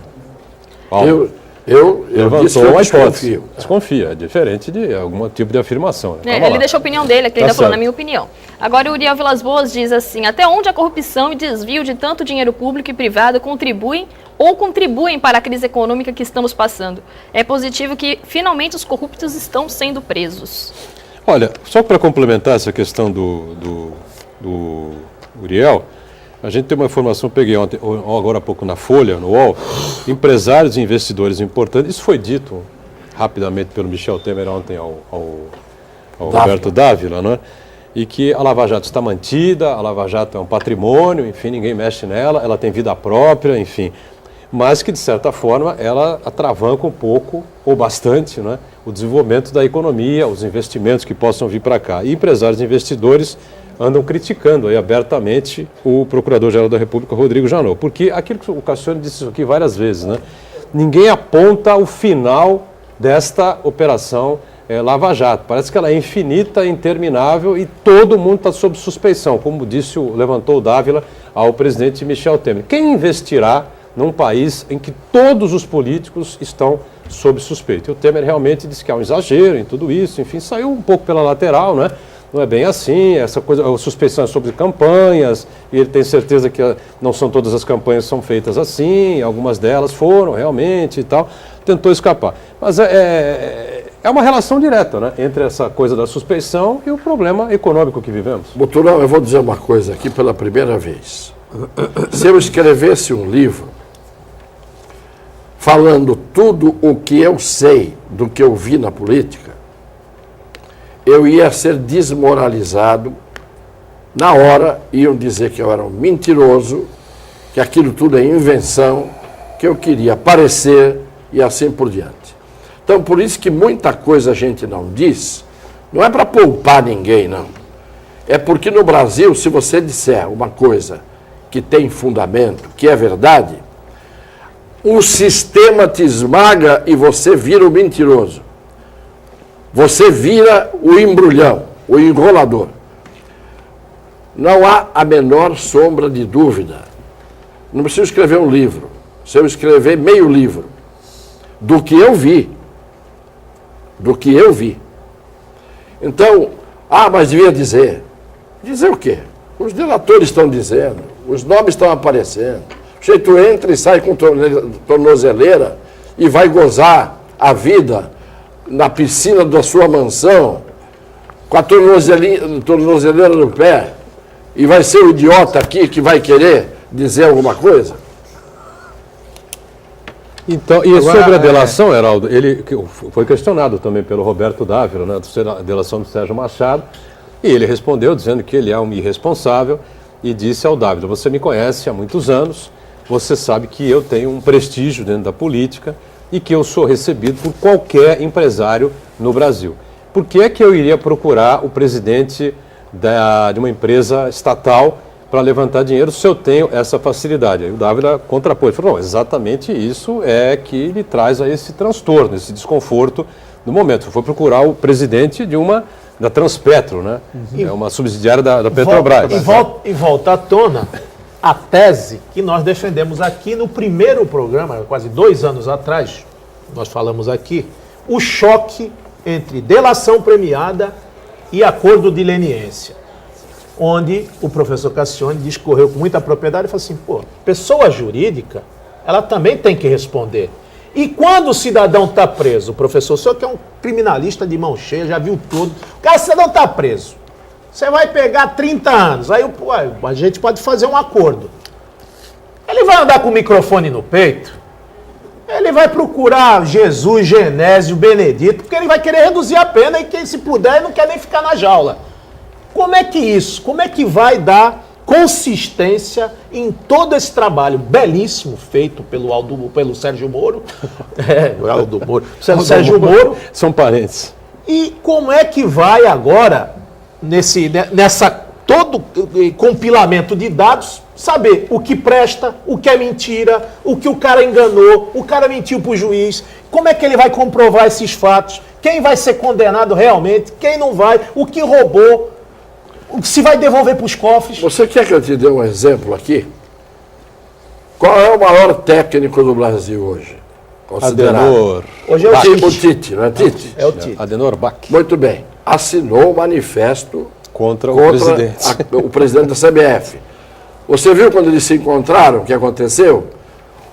Eu disse que eu uma desconfio. hipótese. Desconfia, é diferente de algum tipo de afirmação. Né? Ele deixa a opinião dele, aqui ele Tá ainda falou, certo. na minha opinião. Agora o Uriel Vilas Boas diz assim: até onde a corrupção e desvio de tanto dinheiro público e privado contribuem para a crise econômica que estamos passando? É positivo que finalmente os corruptos estão sendo presos. Olha, só para complementar essa questão do Uriel, a gente tem uma informação, peguei agora há pouco na Folha, no UOL, empresários e investidores importantes, isso foi dito rapidamente pelo Michel Temer ontem ao Roberto Dávila, né? E que a Lava Jato está mantida, a Lava Jato é um patrimônio, enfim, ninguém mexe nela, ela tem vida própria, enfim, mas que de certa forma ela atravanca um pouco, ou bastante, né, o desenvolvimento da economia, os investimentos que possam vir para cá. E empresários e investidores andam criticando aí abertamente o Procurador-Geral da República, Rodrigo Janot, porque aquilo que o Cassiano disse aqui várias vezes, né? Ninguém aponta o final desta operação Lava Jato. Parece que ela é infinita, interminável e todo mundo está sob suspeição, como levantou o Dávila ao presidente Michel Temer. Quem investirá num país em que todos os políticos estão sob suspeita? E o Temer realmente disse que há um exagero em tudo isso, enfim, saiu um pouco pela lateral, né? Não é bem assim, essa coisa, a suspeição é sobre campanhas, e ele tem certeza que não são todas as campanhas que são feitas assim, algumas delas foram realmente e tal, tentou escapar. Mas é uma relação direta, né, entre essa coisa da suspeição e o problema econômico que vivemos. Boturão, eu vou dizer uma coisa aqui pela primeira vez. Se eu escrevesse um livro falando tudo o que eu sei do que eu vi na política, eu ia ser desmoralizado na hora iam dizer que eu era um mentiroso, que aquilo tudo é invenção, que eu queria aparecer e assim por diante. Então, por isso que muita coisa a gente não diz, não é para poupar ninguém, não. É porque no Brasil, se você disser uma coisa que tem fundamento, que é verdade, o sistema te esmaga e você vira o mentiroso. Você vira o embrulhão, o enrolador. Não há a menor sombra de dúvida. Não preciso escrever um livro. Se eu escrever meio livro do que eu vi, Então, mas devia dizer. Dizer o quê? Os delatores estão dizendo, os nomes estão aparecendo. O sujeito entra e sai com tornozeleira e vai gozar a vida na piscina da sua mansão, com a tornozeleira no pé, e vai ser o idiota aqui que vai querer dizer alguma coisa? Então, e agora, sobre a delação, Heraldo, ele foi questionado também pelo Roberto Dávila, né, a delação do Sérgio Machado, e ele respondeu dizendo que ele é um irresponsável e disse ao Dávila: você me conhece há muitos anos, você sabe que eu tenho um prestígio dentro da política e que eu sou recebido por qualquer empresário no Brasil. Por que é que eu iria procurar o presidente de uma empresa estatal para levantar dinheiro se eu tenho essa facilidade? Aí o Dávila contrapôs, falou: não, exatamente isso é que lhe traz a esse transtorno, esse desconforto no momento. Foi procurar o presidente da Transpetro, né? É uma subsidiária da Petrobras. E volta à tona a tese que nós defendemos aqui no primeiro programa, quase 2 anos atrás, nós falamos aqui, o choque entre delação premiada e acordo de leniência, onde o professor Cassione discorreu com muita propriedade e falou assim: pessoa jurídica, ela também tem que responder. E quando o cidadão está preso, professor, o senhor que é um criminalista de mão cheia, já viu tudo, o cidadão está preso, você vai pegar 30 anos, aí a gente pode fazer um acordo. Ele vai andar com o microfone no peito, ele vai procurar Jesus, Genésio, Benedito, porque ele vai querer reduzir a pena e quem se puder não quer nem ficar na jaula. Como é que vai dar consistência em todo esse trabalho belíssimo feito pelo Sérgio Moro? O Aldo Moro. Sérgio Moro. São parentes. E como é que vai agora, todo compilamento de dados, saber o que presta, o que é mentira, o que o cara enganou, o cara mentiu para o juiz, como é que ele vai comprovar esses fatos, quem vai ser condenado realmente, quem não vai, o que roubou, se vai devolver para os cofres. Você quer que eu te dê um exemplo aqui? Qual é o maior técnico do Brasil hoje? Adenor. Hoje é o Tite. O Tite, não é Tite? É o Tite. Adenor Bach. Muito bem. Assinou o manifesto contra o presidente. O presidente da CBF. Você viu quando eles se encontraram, o que aconteceu?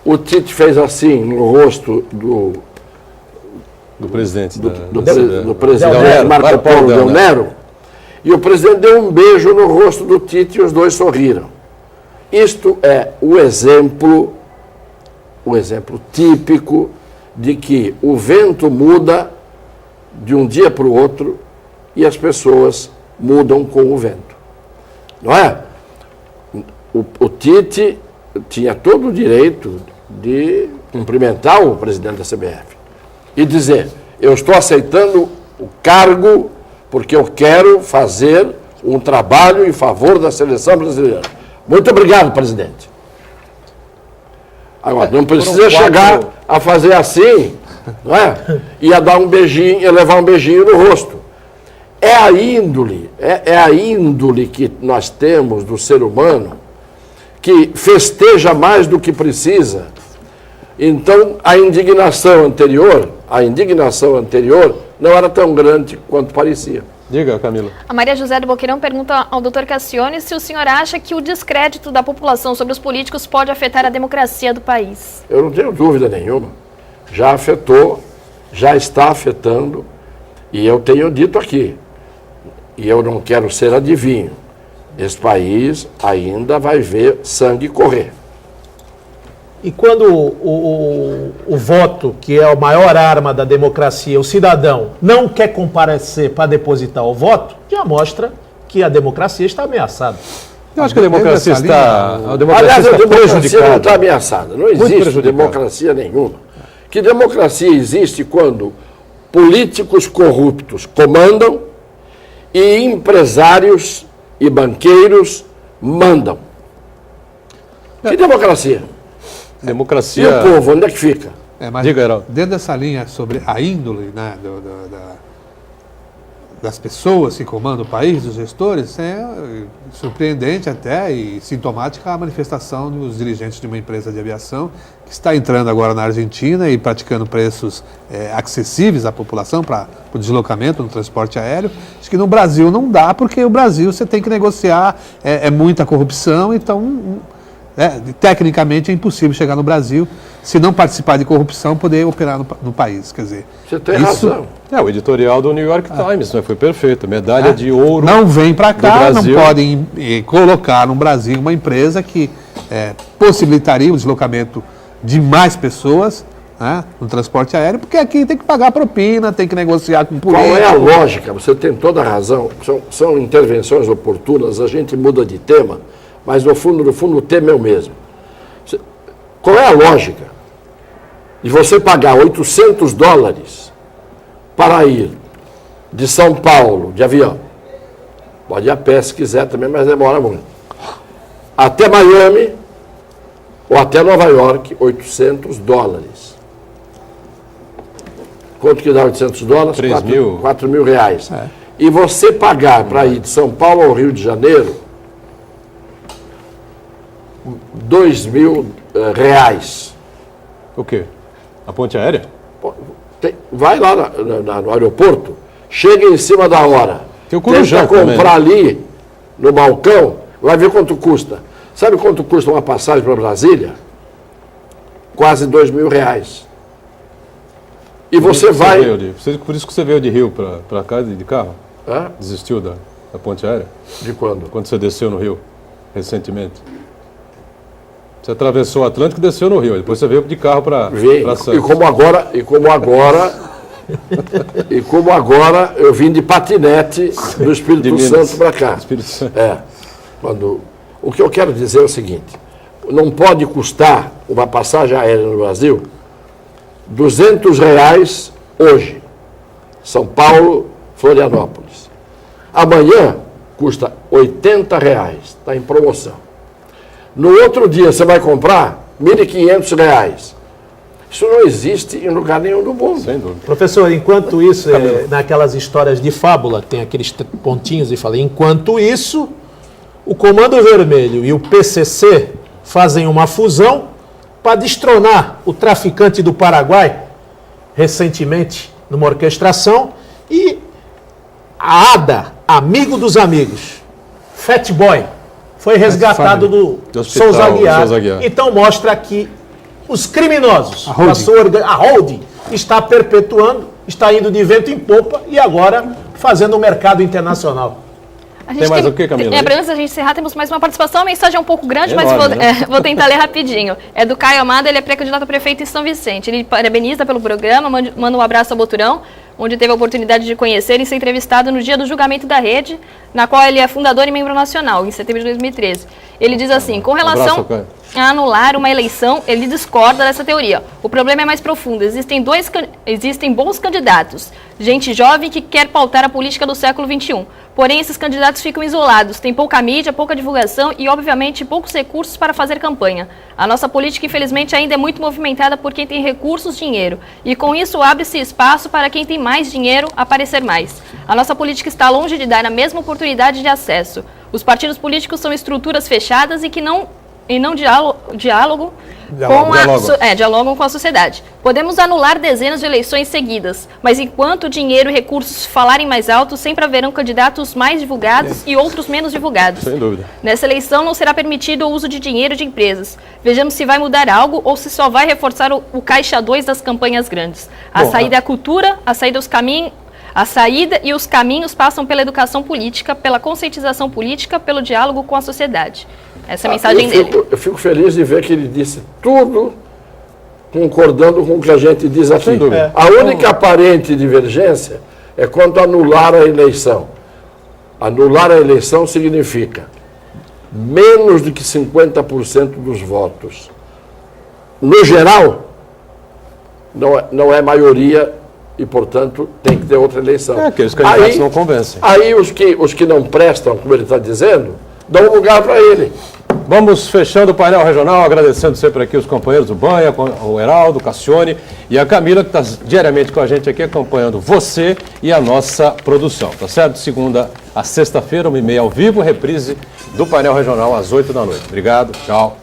O Tite fez assim no rosto do presidente. Do presidente Marco Polo Del Nero. E o presidente deu um beijo no rosto do Tite e os dois sorriram. Isto é o exemplo típico de que o vento muda de um dia para o outro e as pessoas mudam com o vento. Não é? O Tite tinha todo o direito de cumprimentar o presidente da CBF e dizer: eu estou aceitando o cargo porque eu quero fazer um trabalho em favor da seleção brasileira. Muito obrigado, presidente. Agora, não precisa chegar a fazer assim, não é? E a dar um beijinho, e levar um beijinho no rosto. É a índole que nós temos do ser humano, que festeja mais do que precisa. Então, a indignação anterior não era tão grande quanto parecia. Diga, Camila. A Maria José do Boqueirão pergunta ao Dr. Cassione se o senhor acha que o descrédito da população sobre os políticos pode afetar a democracia do país. Eu não tenho dúvida nenhuma. Já afetou, já está afetando, e eu tenho dito aqui, e eu não quero ser adivinho, esse país ainda vai ver sangue correr. E quando o voto, que é a maior arma da democracia, o cidadão não quer comparecer para depositar o voto, já mostra que a democracia está ameaçada. Eu acho que a democracia Dessa está, linha, a democracia Aliás, a está democracia não prejudicada. está ameaçada. Não Muito existe prejudicada. democracia nenhuma. Que democracia existe quando políticos corruptos comandam e empresários e banqueiros mandam. Que democracia? E Democracia. o povo, onde é que fica? Mas Diga, Heraldo. dentro dessa linha sobre a índole, né, das pessoas que comandam o país, dos gestores, é surpreendente até e sintomática a manifestação dos dirigentes de uma empresa de aviação que está entrando agora na Argentina e praticando preços acessíveis à população para o deslocamento no transporte aéreo. Acho que no Brasil não dá, porque o Brasil você tem que negociar, é muita corrupção, então tecnicamente é impossível chegar no Brasil, se não participar de corrupção, poder operar no país. Quer dizer, Você tem razão. O editorial do New York Times, né? Foi perfeito. Medalha de ouro. não vem para cá, não Brasil. podem colocar no Brasil uma empresa que possibilitaria o deslocamento de mais pessoas, né, no transporte aéreo, porque aqui tem que pagar propina, tem que negociar com o político. Qual é a lógica? Você tem toda a razão. São intervenções oportunas, a gente muda de tema, mas no fundo o tema é o mesmo. Qual é a lógica de você pagar $800 para ir de São Paulo, de avião? Pode ir a pé se quiser também, mas demora muito. Até Miami ou até Nova York, $800. Quanto que dá $800? 3 mil. 4 mil reais. E você pagar para ir de São Paulo ao Rio de Janeiro, $2.000. O quê? A ponte aérea? Vai lá no aeroporto, chega em cima da hora. Tem o Corujão tenta comprar também. ali no balcão, vai ver quanto custa. Sabe quanto custa uma passagem para Brasília? Quase R$2.000. E você vai... Por isso que você veio de Rio para cá de carro? Hã? Desistiu da ponte aérea? De quando? Quando você desceu no Rio, recentemente? Você atravessou o Atlântico e desceu no Rio. Depois você veio de carro para Santos. E como agora eu vim de patinete do Espírito Santo para cá. Espírito Santo. O que eu quero dizer é o seguinte: não pode custar uma passagem aérea no Brasil R$200 hoje, São Paulo, Florianópolis. Amanhã custa R$80, está em promoção. No outro dia você vai comprar R$1.500. Isso não existe em lugar nenhum do mundo. Sem dúvida. Professor, enquanto isso, naquelas histórias de fábula, tem aqueles pontinhos e fala, enquanto isso, o Comando Vermelho e o PCC fazem uma fusão para destronar o traficante do Paraguai, recentemente numa orquestração, e a ADA, amigo dos amigos, Fat Boy, foi resgatado do hospital, Souza Aguiar. Souza Aguiar. Então mostra que os criminosos, A holding está perpetuando, está indo de vento em popa e agora fazendo o mercado internacional. A gente Tem mais o quê, Camila? Antes da gente encerrar, temos mais uma participação. A mensagem é um pouco grande, É mas enorme, né? vou tentar ler rapidinho. É do Caio Amado, ele é pré-candidato a prefeito em São Vicente. Ele parabeniza pelo programa, manda um abraço ao Boturão, onde teve a oportunidade de conhecer e ser entrevistado no dia do julgamento da rede, na qual ele é fundador e membro nacional, em setembro de 2013. Ele diz assim, com relação a anular uma eleição, ele discorda dessa teoria. O problema é mais profundo. Existem bons candidatos, gente jovem que quer pautar a política do século XXI. Porém, esses candidatos ficam isolados, têm pouca mídia, pouca divulgação e, obviamente, poucos recursos para fazer campanha. A nossa política, infelizmente, ainda é muito movimentada por quem tem recursos, dinheiro. E com isso abre-se espaço para quem tem mais dinheiro aparecer mais. A nossa política está longe de dar a mesma oportunidade de acesso. Os partidos políticos são estruturas fechadas e que não dialogam com a sociedade. Podemos anular dezenas de eleições seguidas, mas enquanto dinheiro e recursos falarem mais alto, sempre haverão candidatos mais divulgados e outros menos divulgados. Sem dúvida. Nessa eleição não será permitido o uso de dinheiro de empresas. Vejamos se vai mudar algo ou se só vai reforçar o caixa 2 das campanhas grandes. A saída é a cultura, a saída e os caminhos passam pela educação política, pela conscientização política, pelo diálogo com a sociedade. Essa é a mensagem dele. Eu fico feliz de ver que ele disse tudo concordando com o que a gente diz aqui. Sem dúvida. A única aparente divergência é quanto a anular a eleição. Anular a eleição significa menos do que 50% dos votos. No geral, não é maioria e, portanto, tem que ter outra eleição. Aqueles candidatos não convencem. Aí os que não prestam, como ele está dizendo, dão lugar para ele. Vamos fechando o painel regional, agradecendo sempre aqui os companheiros do Banha, o Heraldo, o Cassione e a Camila, que está diariamente com a gente aqui, acompanhando você e a nossa produção, tá certo? Segunda a sexta-feira, 1h30 ao vivo, reprise do painel regional às 8 da noite. Obrigado, tchau.